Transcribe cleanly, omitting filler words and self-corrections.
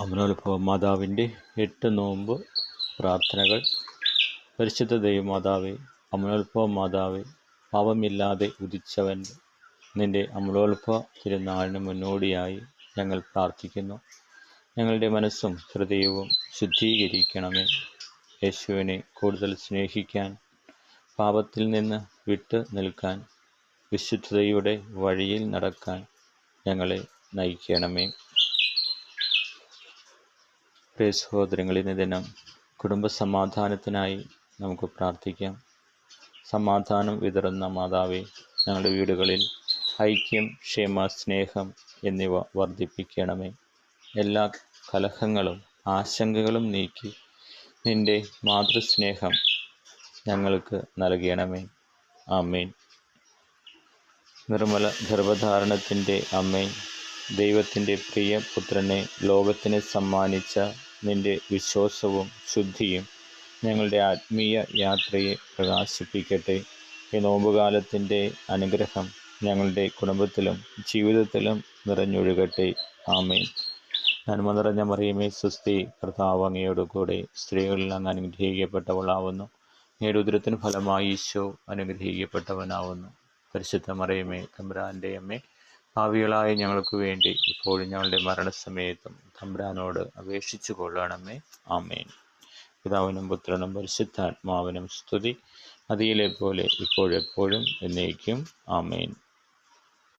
അമലോത്ഭവ മാതാവിൻ്റെ 8 നോമ്പ് പ്രാർത്ഥനകൾ. പരിശുദ്ധ ദൈവമാതാവേ, അമലോത്ഭവ മാതാവേ, പാപമില്ലാതെ ഉദിച്ചവൻ നിന്റെ അമലോത്ഭവ തിരുനാളിന് മുന്നോടിയായി ഞങ്ങൾ പ്രാർത്ഥിക്കുന്നു. ഞങ്ങളുടെ മനസ്സും ഹൃദയവും ശുദ്ധീകരിക്കണമേ. യേശുവിനെ കൂടുതൽ സ്നേഹിക്കാൻ, പാപത്തിൽ നിന്ന് വിട്ട് നിൽക്കാൻ, വിശുദ്ധതയുടെ വഴിയിൽ നടക്കാൻ ഞങ്ങളെ നയിക്കണമേ. പ്രിയ സഹോദരങ്ങൾ, ഇന്ന് ദിനം കുടുംബസമാധാനത്തിനായി നമുക്ക് പ്രാർത്ഥിക്കാം. സമാധാനം വിതറുന്ന മാതാവേ, ഞങ്ങളുടെ വീടുകളിൽ ഐക്യം, ക്ഷമ, സ്നേഹം എന്നിവ വർദ്ധിപ്പിക്കണമേ. എല്ലാ കലഹങ്ങളും ആശങ്കകളും നീക്കി നിന്റെ മാതൃസ്നേഹം ഞങ്ങൾക്ക് നൽകണമേ. ആമേൻ. നിർമ്മല ഗർഭധാരണത്തിൻ്റെ അമ്മേ, ദൈവത്തിൻ്റെ പ്രിയ പുത്രനെ ലോകത്തിന് സമ്മാനിച്ച നിന്റെ വിശ്വാസവും ശുദ്ധിയും ഞങ്ങളുടെ ആത്മീയ യാത്രയെ പ്രകാശിപ്പിക്കട്ടെ. ഈ നോമ്പുകാലത്തിൻ്റെ അനുഗ്രഹം ഞങ്ങളുടെ കുടുംബത്തിലും ജീവിതത്തിലും നിറഞ്ഞൊഴുകട്ടെ. ആമേൻ. നന്മ നിറഞ്ഞ മറിയമേ, സ്വസ്തി, കർത്താവ് അങ്ങയോടുകൂടെ സ്ത്രീകളിൽ അങ്ങ് അനുഗ്രഹിക്കപ്പെട്ടവളാവുന്നു. അങ്ങയുടെ ഉദരത്തിന് ഫലമായി ഈശോ അനുഗ്രഹിക്കപ്പെട്ടവനാവുന്നു. പരിശുദ്ധ മറിയമേ, തമ്പുരാൻ്റെ അമ്മേ, ഭാവികളായ ഞങ്ങൾക്ക് വേണ്ടി ഇപ്പോഴും ഞങ്ങളുടെ മരണസമയത്തും തമ്പുരാനോട് അപേക്ഷിച്ചു കൊള്ളണമേ. ആമേൻ. പിതാവിനും പുത്രനും പരിശുദ്ധാത്മാവിനും സ്തുതി, അതിലെ പോലെ ഇപ്പോഴെപ്പോഴും എന്നേക്കും. ആമേൻ.